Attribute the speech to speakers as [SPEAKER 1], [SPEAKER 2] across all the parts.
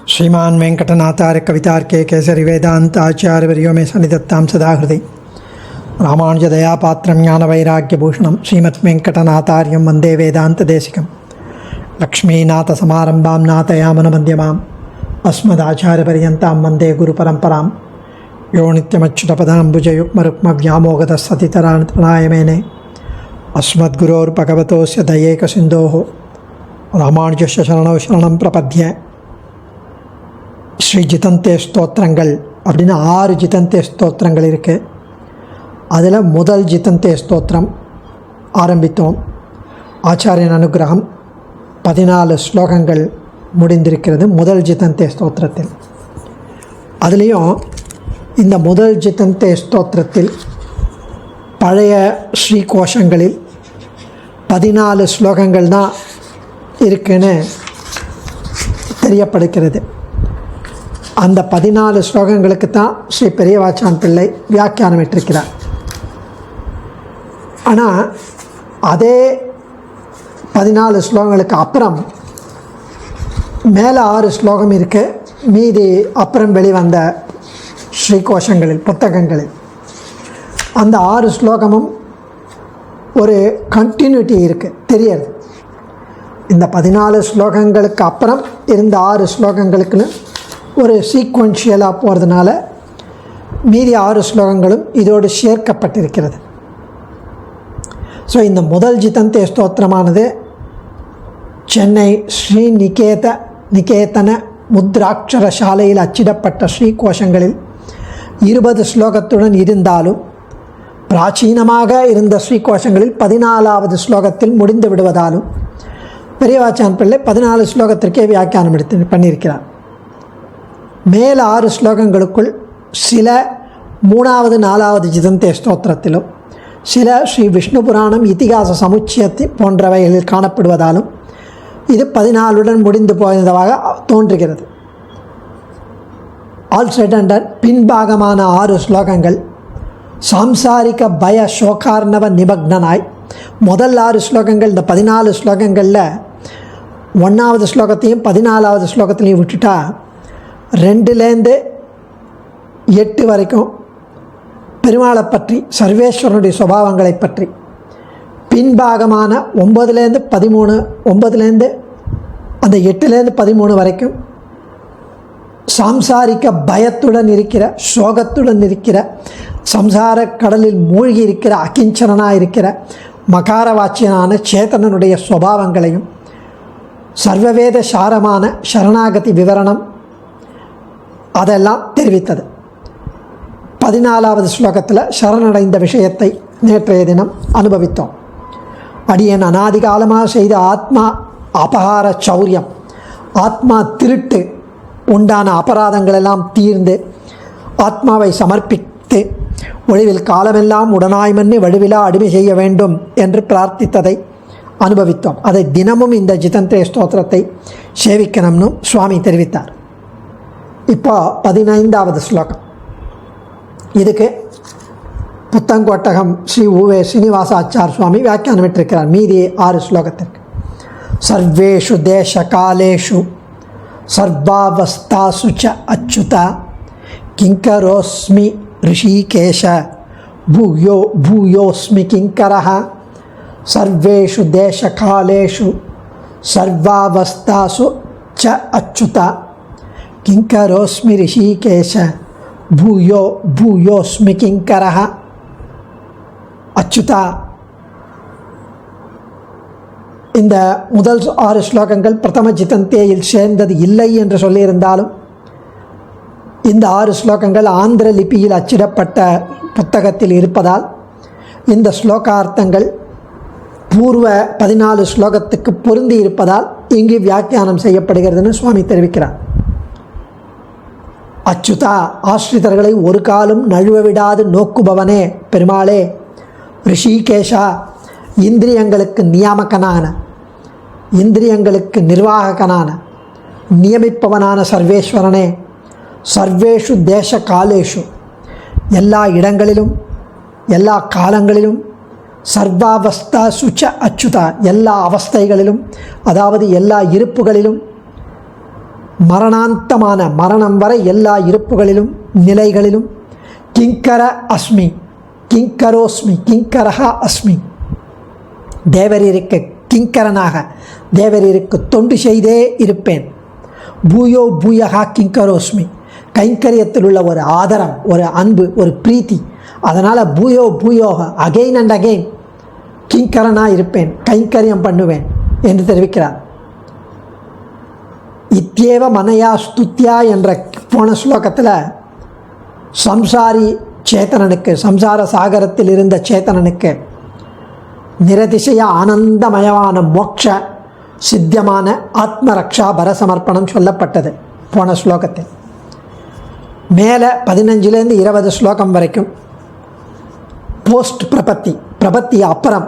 [SPEAKER 1] श्रीमान वेंकटनाथार्य कवितार्के केसरी वेदांत आचार्यवर्यो में सन्निधत्तां सदा हृदि रामानुजदयापात्रं ज्ञानवैराग्यभूषणं श्रीमद्वेंकटनाथार्यं वन्दे वेदान्तदेशिकं लक्ष्मीनाथसमारम्भां नाथयामनमध्यमाम् अस्मदाचार्यपर्यन्तां वन्दे गुरुपरम्परां यो नित्यमच्युतपदाम्बुजयुग्मरुक्मव्यामोगतस्सतितराणतृणाय मेने अस्मद्गुरोर्भगवतोऽस्य दयैकसिन्धोः रामानुजस्य शरणौ शरणं प्रपद्ये. ஸ்ரீ ஜிதந்தே ஸ்தோத்திரங்கள் அப்படின்னு 6 ஜிதந்தே ஸ்தோத்திரங்கள் இருக்குது. அதில் முதல் ஜிதந்தே ஸ்தோத்திரம் ஆரம்பித்தோம். ஆச்சாரியன் அனுகிரகம் 14 ஸ்லோகங்கள் முடிந்திருக்கிறது முதல் ஜிதந்தே ஸ்தோத்திரத்தில். அதுலேயும் இந்த முதல் ஜிதந்தே ஸ்தோத்திரத்தில் பழைய ஸ்ரீ கோஷங்களில் 14 ஸ்லோகங்கள் தான் இருக்குன்னு தெரியப்படுகிறது. அந்த 14 ஸ்லோகங்களுக்கு தான் ஸ்ரீ பெரியவாச்சான் பிள்ளை வியாக்கியானம் இட்டிருக்கிறார். ஆனால் அதே 14 ஸ்லோகங்களுக்கு அப்புறம் மேலே 6 ஸ்லோகம் இருக்குது. மீதி அப்புறம் வெளிவந்த ஸ்ரீ கோஷங்களில் புத்தகங்களில் அந்த 6 ஸ்லோகமும் ஒரு கண்டினியூட்டி இருக்குது தெரியாது. இந்த 14 ஸ்லோகங்களுக்கு அப்புறம் இருந்த 6 ஸ்லோகங்களுக்குன்னு ஒரு சீக்வென்ஷியலாக போகிறதுனால மீதி 6 ஸ்லோகங்களும் இதோடு சேர்க்கப்பட்டிருக்கிறது. ஸோ இந்த முதல் ஜிதந்தே ஸ்தோத்திரமானது சென்னை ஸ்ரீ நிகேதன முத்ராட்சர சாலையில் அச்சிடப்பட்ட ஸ்ரீ கோஷங்களில் 20 ஸ்லோகத்துடன் இருந்தாலும் பிராச்சீனமாக இருந்த ஸ்ரீ கோஷங்களில் 14வது ஸ்லோகத்தில் முடிந்து விடுவதாலும் பெரியவாச்சான் பிள்ளை 14 ஸ்லோகத்திற்கே வியாக்கியானம் பண்ணியிருக்கிறார். மேல் 6 ஸ்லோகங்களுக்குள் சில 3வது 4வது ஜிதந்தே ஸ்தோத்திரத்திலும் சில ஸ்ரீ விஷ்ணு புராணம் இதிகாச சமுச்சயத்தை போன்றவைகளில் காணப்படுவதாலும் இது 14உடன் முடிந்து போயதாக தோன்றுகிறது. ஆல் செட் அண்ட் டன் பின்பாகமான 6 ஸ்லோகங்கள் சாம்சாரிக பய சோகார்ணவ நிமக்னாய். முதல் 6 ஸ்லோகங்கள் இந்த 14 ஸ்லோகங்களில் 1வது ஸ்லோகத்தையும் 14வது ஸ்லோகத்திலையும் விட்டுட்டா 2லேருந்து 8 வரைக்கும் பெருமாளை பற்றி சர்வேஸ்வரனுடைய சுபாவங்களை பற்றி, பின்பாகமான 9லேருந்து 13 9லேருந்து அந்த 8லேருந்து 13 வரைக்கும் சாம்சாரிக்க பயத்துடன் இருக்கிற சோகத்துடன் இருக்கிற சம்சார கடலில் மூழ்கி இருக்கிற அகிஞ்சனாக இருக்கிற மகாரவாச்சியனான சேத்தனனுடைய சுபாவங்களையும் சர்வவேத சாரமான சரணாகதி விவரணம் அதெல்லாம் தெரிவித்தது. 14வது ஸ்லோகத்தில் சரணடைந்த விஷயத்தை நேற்றைய தினம் அனுபவித்தோம். அடியன் அநாதிகாலமாக செய்த ஆத்மா அபகார சௌரியம், ஆத்மா திருட்டு உண்டான அபராதங்களெல்லாம் தீர்ந்து ஆத்மாவை சமர்ப்பித்து ஒளிவில் காலமெல்லாம் உடனாய் மன்னி வடிவிலா அடிமை செய்ய வேண்டும் என்று பிரார்த்தித்ததை அனுபவித்தோம். அதை தினமும் இந்த ஜிதந்தே ஸ்தோத்திரத்தை சேவிக்கணும்னு சுவாமி தெரிவித்தார். இப்போ 15வது ஸ்லோகம். இதுக்கு புத்தங்கோட்டகம் ஸ்ரீ உவே ஸ்ரீனிவாசாச்சார் சுவாமி வியாக்கியானம் விட்டிருக்கிறார். மீதி 6 ஸ்லோகத்திற்கு சர்வேஷு தேச காலேஷு சர்வாவஸ்தாசு ச அச்சுதா கிங்கரோஸ்மி ரிஷிகேஷ பூயோஸ்மி கிங்கரஹ. சர்வேஷு தேச காலேஷு சர்வாவஸ்தாசு ச அச்சுதா கிங்கரோஸ்மி ரிஷிகேஷ பூயோஸ்மி கிங்கரஹ. அச்சுதா. இந்த முதல் 6 ஸ்லோகங்கள் பிரதம ஜிதந்தேயில் சேர்ந்தது இல்லை என்று சொல்லியிருந்தாலும் இந்த 6 ஸ்லோகங்கள் ஆந்திர லிபியில் அச்சிடப்பட்ட புத்தகத்தில் இருப்பதால் இந்த ஸ்லோகார்த்தங்கள் பூர்வ 14 ஸ்லோகத்துக்கு பொருந்தி இருப்பதால் இங்கு வியாக்கியானம் செய்யப்படுகிறதுன்னு சுவாமி தெரிவிக்கிறார். அச்சுதா, ஆஸ்ரிதர்களை ஒரு காலம் நழுவ விடாது நோக்குபவனே பெருமாளே. ரிஷிகேஷா, இந்திரியங்களுக்கு நியாமகனான, இந்திரியங்களுக்கு நிர்வாககனான, நியமிப்பவனான சர்வேஸ்வரனே. சர்வேஷு தேச காலேஷு, எல்லா இடங்களிலும் எல்லா காலங்களிலும் சர்வாவஸ்தா சுச்ச அச்சுதா, எல்லா அவஸ்தைகளிலும் அதாவது எல்லா இருப்புகளிலும் மரணாந்தமான மரணம் வரை எல்லா இருப்புகளிலும் நிலைகளிலும் கிங்கர அஸ்மி, கிங்கரோஸ்மி, கிங்கரஹா அஸ்மி, தேவரீருக்கு கிங்கரனாக தேவரீருக்கு தொண்டு செய்தே இருப்பேன். பூயோ பூயகா கிங்கரோஸ்மி, கைங்கரியத்தில் உள்ள ஒரு ஆதரம், ஒரு அன்பு, ஒரு பிரீத்தி, அதனால் பூயோ பூயோக அகெயின் அண்ட் அகெயின் கிங்கரனாக இருப்பேன், கைங்கரியம் பண்ணுவேன் என்று தெரிவிக்கிறார். இத்தியேவ மனையா ஸ்துத்யா என்ற போன ஸ்லோகத்தில் சம்சாரி சேத்தனனுக்கு, சம்சார சாகரத்தில் இருந்த சேத்தனனுக்கு நிரதிசய ஆனந்தமயமான மோட்ச சித்தியமான ஆத்மரக்ஷா பரசமர்ப்பணம் சொல்லப்பட்டது போன ஸ்லோகத்தில். மேலே 15லேருந்து 20 ஸ்லோகம் வரைக்கும் போஸ்ட் பிரபத்தி, பிரபத்தி அப்புறம்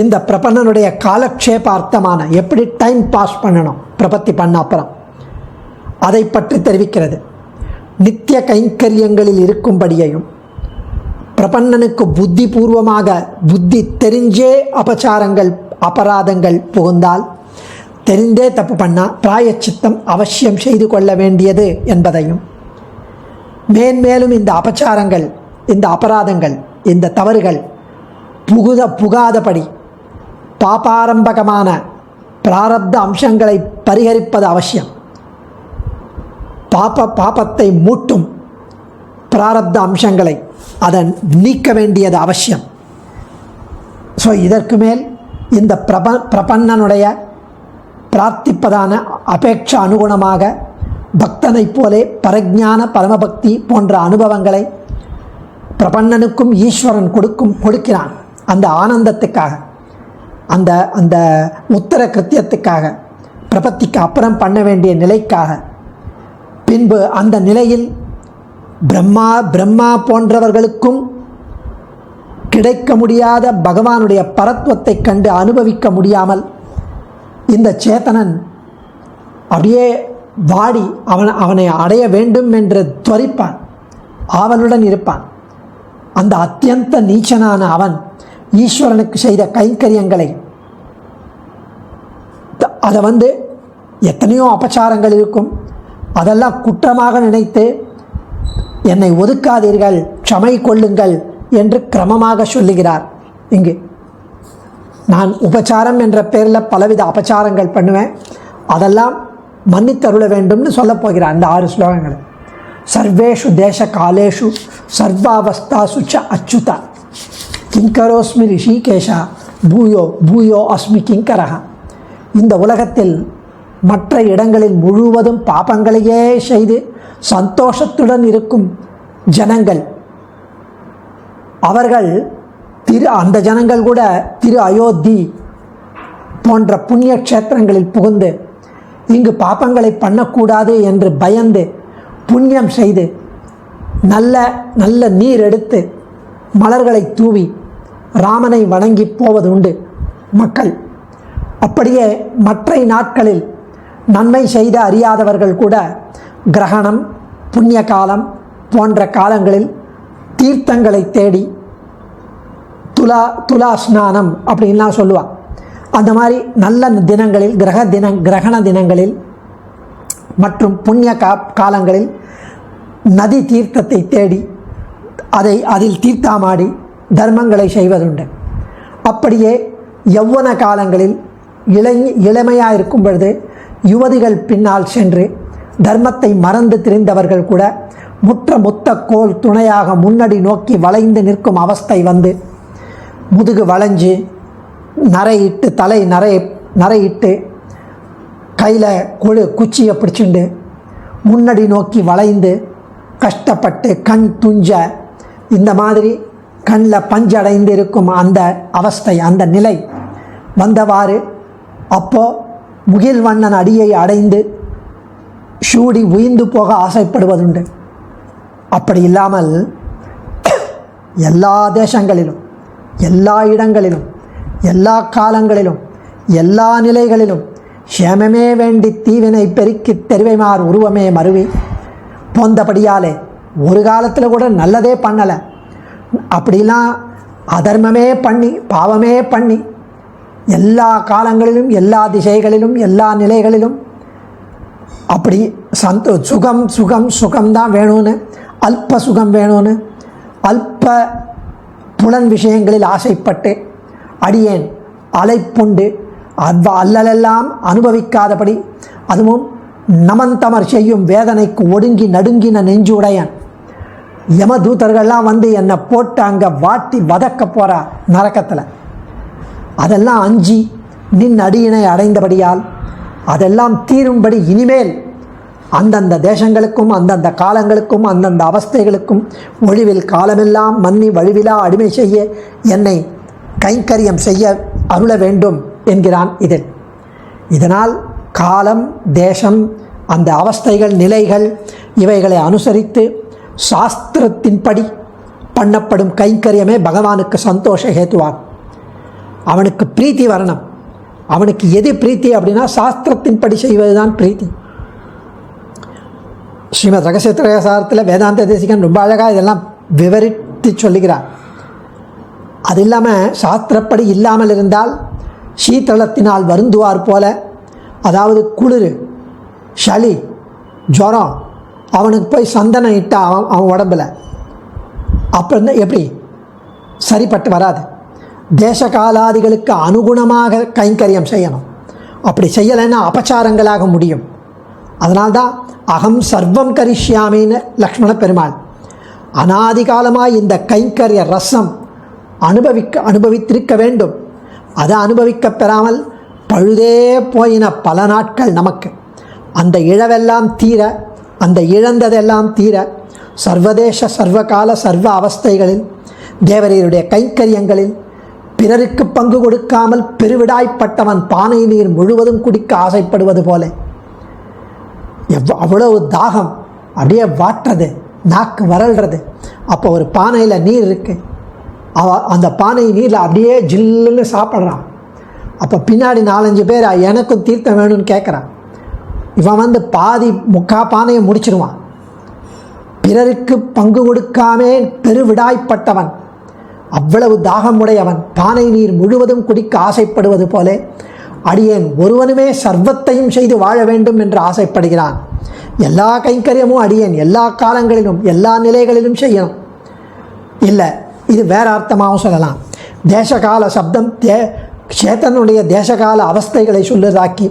[SPEAKER 1] இந்த பிரபன்னனுடைய காலக்ஷேபார்த்தமான எப்படி டைம் பாஸ் பண்ணணும் பிரபத்தி பண்ண அப்புறம் அதை பற்றி தெரிவிக்கிறது. நித்திய கைங்கரியங்களில் இருக்கும்படியையும் பிரபன்னனுக்கு புத்தி பூர்வமாக புத்தி தெரிஞ்சே அபச்சாரங்கள் அபராதங்கள் புகுந்தால் தெரிந்தே தப்பு பண்ணால் பிராயச்சித்தம் அவசியம் செய்து கொள்ள வேண்டியது என்பதையும், மேன்மேலும் இந்த அபச்சாரங்கள், இந்த அபராதங்கள், இந்த தவறுகள் புகாதபடி பாபாரம்பகமான பிராரப்த அம்சங்களை பரிகரிப்பது அவசியம். பாபத்தை மூட்டும் பிராரப்த அம்சங்களை அதை நீக்க வேண்டியது அவசியம். ஸோ இதற்கு மேல் இந்த பிரபன்னனுடைய பிரார்த்திப்பதான அபேட்ச அனுகுணமாக பக்தனைப் போலே பரஜான பரமபக்தி போன்ற அனுபவங்களை பிரபன்னனுக்கும் ஈஸ்வரன் கொடுக்கிறான். அந்த ஆனந்தத்துக்காக, அந்த அந்த உத்தர கிருத்தியத்துக்காக, பிரபத்திக்கு அப்புறம் பண்ண வேண்டிய நிலைக்காக, பின்பு அந்த நிலையில் பிரம்மா போன்றவர்களுக்கும் கிடைக்க முடியாத பகவானுடைய பரத்வத்தை கண்டு அனுபவிக்க முடியாமல் இந்த சேத்தனன் அப்படியே வாடி அவனை அடைய வேண்டும் என்று துவரிப்பான், ஆவலுடன் இருப்பான். அந்த அத்தியந்த நீச்சனான அவன் ஈஸ்வரனுக்கு செய்த கைங்கரியங்களை, அதை எத்தனையோ அபச்சாரங்கள் இருக்கும், அதெல்லாம் குற்றமாக நினைத்து என்னை ஒதுக்காதீர்கள், க்ஷமை கொள்ளுங்கள் என்று கிரமமாக சொல்லுகிறார். இங்கு நான் உபச்சாரம் என்ற பேரில் பலவித அபச்சாரங்கள் பண்ணுவேன், அதெல்லாம் மன்னித்தருள வேண்டும்னு சொல்லப் போகிறார் அந்த 6 ஸ்லோகங்கள். சர்வேஷு தேச காலேஷு சர்வாவஸ்தாசு ச அச்சுதா கிங்கரோஸ்மி ரிஷிகேஷா பூயோ பூயோ அஸ்மி கிங்கரஹா. இந்த உலகத்தில் மற்ற இடங்களில் முழுவதும் பாபங்களையே செய்து சந்தோஷத்துடன் இருக்கும் ஜனங்கள், அவர்கள் அந்த ஜனங்கள் கூட அயோத்தி போன்ற புண்ணிய க்ஷேத்திரங்களில் புகுந்து இங்கு பாபங்களை பண்ணக்கூடாது என்று பயந்து புண்ணியம் செய்து நல்ல நல்ல நீர் எடுத்து மலர்களை தூவி ராமனை வணங்கி போவது உண்டு மக்கள். அப்படியே மற்ற நாட்களில் நன்மை செய்த அறியாதவர்கள் கூட கிரகணம், புண்ணிய காலம் போன்ற காலங்களில் தீர்த்தங்களை தேடி துலா ஸ்நானம் அப்படின்லாம் சொல்லுவாள். அந்த மாதிரி நல்ல தினங்களில், கிரகண தினங்களில் மற்றும் புண்ணிய காலங்களில் நதி தீர்த்தத்தை தேடி அதில் தீர்த்தமாடி தர்மங்களை செய்வதுண்டு. அப்படியே யௌவன காலங்களில் இளமையாக இருக்கும் பொழுது யுவதிகள் பின்னால் சென்று தர்மத்தை மறந்து திரிந்தவர்கள் கூட முத்த கோல் துணையாக முன்னடி நோக்கி வளைந்து நிற்கும் அவஸ்தை வந்து முதுகு வளைஞ்சு நரையிட்டு தலை நரையிட்டு கையில் குச்சியை பிடிச்சுண்டு முன்னடி நோக்கி வளைந்து கஷ்டப்பட்டு கண் துஞ்ச இந்த மாதிரி கண்ணில் பஞ்சடைந்து இருக்கும் அந்த அவஸ்தை, அந்த நிலை வந்தவாறு அப்போது முகில்வண்ணன் அடியை அடைந்து சூடி உயிர்ந்து போக ஆசைப்படுவதுண்டு. அப்படி இல்லாமல் எல்லா தேசங்களிலும், எல்லா இடங்களிலும், எல்லா காலங்களிலும், எல்லா நிலைகளிலும் க்ஷேமமே வேண்டி தீவினை பெருக்கி தெரிவைமாறு உருவமே மருவி போந்தபடியாலே ஒரு காலத்தில் கூட நல்லதே பண்ணலை, அப்படிலாம் அதர்மமே பண்ணி பாவமே பண்ணி எல்லா காலங்களிலும், எல்லா திசைகளிலும், எல்லா நிலைகளிலும் அப்படி சுகம் சுகம் சுகம்தான் வேணும்னு, அல்ப சுகம் வேணும்னு, அல்ப புலன் விஷயங்களில் ஆசைப்பட்டு அடியேன் அலைப்புண்டு அல்லலெல்லாம் அனுபவிக்காதபடி, அதுவும் நமந்தமர் செய்யும் வேதனைக்கு ஒடுங்கி நடுங்கின நெஞ்சு உடையன். யமதூதர்கள்லாம் வந்து என்னை போட்டு அங்கே வாட்டி வதக்க போகிற நரக்கத்தில், அதெல்லாம் அஞ்சி நின் அடியினை அடைந்தபடியால் அதெல்லாம் தீரும்படி இனிமேல் அந்தந்த தேசங்களுக்கும் அந்தந்த காலங்களுக்கும் அந்தந்த அவஸ்தைகளுக்கும் ஒழிவில் காலமெல்லாம் மன்னி வழிவிலா அடிமை செய்ய என்னை கைங்கரியம் செய்ய அருள வேண்டும் என்கிறான் இதில். இதனால் காலம் தேசம் அந்த அவஸ்தைகள் நிலைகள் இவைகளை அனுசரித்து சாஸ்திரத்தின்படி பண்ணப்படும் கைங்கரியமே பகவானுக்கு சந்தோஷ ஹேத்துவாகும். அவனுக்கு பிரீத்தி வரணும். அவனுக்கு எது பிரீத்தி அப்படின்னா சாஸ்திரத்தின்படி செய்வது தான் பிரீத்தி. ஸ்ரீமத் ரகசியத்திரசாரத்தில் வேதாந்த தேசிகன் ரொம்ப அழகாக இதெல்லாம் விவரித்து சொல்லுகிறார். அது இல்லாமல் சாஸ்திரப்படி இல்லாமல் இருந்தால் சீத்தளத்தினால் வருந்துவார் போல, அதாவது குளிர் சளி ஜுரம் அவனுக்கு போய் சந்தனம் இட்டால் அவன் உடம்பில் அப்புறம் எப்படி சரிப்பட்டு வராது. தேச காலாதிகளுக்கு அனுகுணமாக கைங்கரியம் செய்யணும். அப்படி செய்யலைன்னா அபச்சாரங்களாக முடியும். அதனால்தான் அகம் சர்வம் கரிஷ்யாமின்னு லக்ஷ்மண பெருமாள் அனாதிகாலமாக இந்த கைங்கரிய ரசம் அனுபவித்திருக்க வேண்டும். அதை அனுபவிக்க பெறாமல் பழுதே போயின பல நாட்கள் நமக்கு. அந்த இழவெல்லாம் தீர, அந்த இழந்ததெல்லாம் தீர சர்வதேச சர்வகால சர்வ அவஸ்தைகளில் தேவரீருடைய கைங்கரியங்களில் பிறருக்கு பங்கு கொடுக்காமல் பெருவிடாய்ப்பட்டவன் பானை நீர் முழுவதும் குடிக்க ஆசைப்படுவது போல அவ்வளவு தாகம் அப்படியே வாட்டுறது, நாக்கு வரல்றது. அப்போ ஒரு பானையில் நீர் இருக்கு, அந்த பானை நீரில் அப்படியே ஜில்லுன்னு சாப்பிட்றான். அப்போ பின்னாடி 4-5 பேர் எனக்கும் தீர்த்தம் வேணும்னு கேட்குறான். இவன் வந்து பாதி முக்கா பானையை முடிச்சிடுவான். பிறருக்கு பங்கு கொடுக்காமே பெருவிடாய்ப்பட்டவன், அவ்வளவு தாகமுடையவன் பானை நீர் முழுவதும் குடிக்க ஆசைப்படுவது போல அடியேன் ஒருவனுமே சர்வத்தையும் செய்து வாழ வேண்டும் என்று ஆசைப்படுகிறான். எல்லா கைங்கரியமும் அடியேன் எல்லா காலங்களிலும் எல்லா நிலைகளிலும் செய்யணும். இல்லை, இது வேற அர்த்தமாகவும் சொல்லலாம். தேசகால சப்தம் சேத்தனுடைய தேசகால அவஸ்தைகளை சொல்லுதாக்கி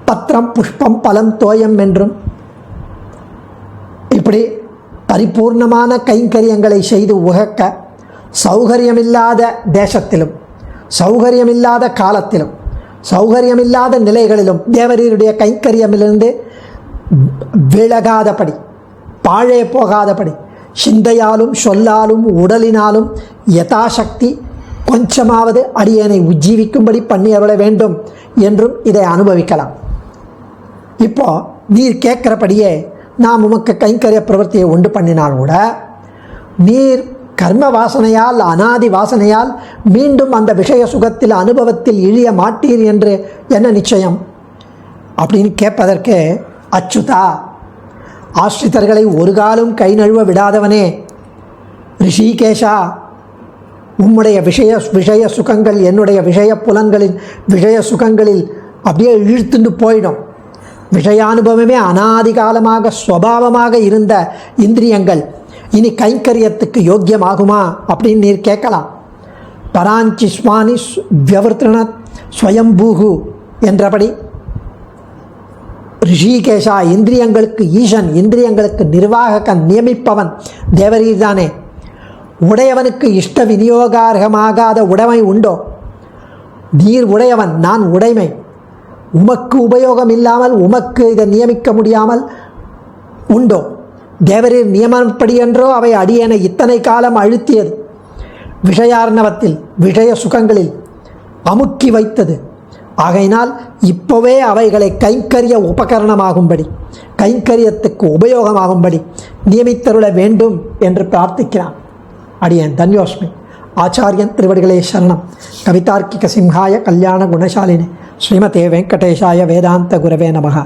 [SPEAKER 1] பத்திரம் புஷ்பம் பலம் தோயம் என்றும் இப்படி பரிபூர்ணமான கைங்கரியங்களை செய்து உகக்க சௌகரியமில்லாத தேசத்திலும் சௌகரியமில்லாத காலத்திலும் சௌகரியமில்லாத நிலைகளிலும் தேவரீருடைய கைங்கரியமிலிருந்து விலகாதபடி பாழே போகாதபடி சிந்தையாலும் சொல்லாலும் உடலினாலும் யதாசக்தி கொஞ்சமாவது அடியேனை உஜ்ஜீவிக்கும்படி பண்ணி அருள வேண்டும் என்றும் இதை அனுபவிக்கலாம். இப்போ நீர் கேட்குறபடியே நாம் உமக்கு கைங்கரிய பிரவர்த்தியை உண்டு பண்ணினால் கூட நீர் கர்ம வாசனையால் அனாதி வாசனையால் மீண்டும் அந்த விஷய சுகத்தில் அனுபவத்தில் இழிய மாட்டீர் என்று என்ன நிச்சயம் அப்படின்னு கேட்பதற்கு, அச்சுதா ஆஸ்ரிதர்களை ஒரு காலம் கை நழுவ விடாதவனே, ரிஷிகேஷா உம்முடைய விஷய சுகங்கள் என்னுடைய விஷய புலன்களின் விஷய சுகங்களில் அப்படியே இழுத்துண்டு போயிடும். விஷயானுபவமே அனாதி காலமாக ஸ்வபாவமாக இருந்த இந்திரியங்கள் இனி கைங்கரியத்துக்கு யோக்கியமாகுமா அப்படின்னு நீர் கேட்கலாம். பராஞ்சிஸ்மானி வியவர்த்தன ஸ்வயம்பூகு என்றபடி ரிஷிகேஷா இந்திரியங்களுக்கு ஈசன், இந்திரியங்களுக்கு நிர்வாகக்கன் நியமிப்பவன் தேவரீர் தானே. உடையவனுக்கு இஷ்ட விநியோகார்கமாகாத உடைமை உண்டோ? நீர் உடையவன், நான் உடைமை. உமக்கு உபயோகம் இல்லாமல் உமக்கு இதை நியமிக்க முடியாமல் உண்டோ? தேவரீர் நியமனப்படி என்றோ அவை அடியேனை இத்தனை காலம் அழுத்தியது, விஷயார்ணவத்தில் விஷய சுகங்களில் அமுக்கி வைத்தது. ஆகையினால் இப்போவே அவைகளை கைங்கரிய உபகரணமாகும்படி கைங்கரியத்துக்கு உபயோகமாகும்படி நியமித்தருள வேண்டும் என்று பிரார்த்திக்கிறான். அடியேன் தன்யோஸ்மி. ஆச்சாரியன் திருவடிகளே சரணம். கவிதார்க்கிக சிம்ஹாய கல்யாண குணசாலினி ஸ்ரீமதே வெங்கடேஷாய வேதாந்த குரவே நமஹ.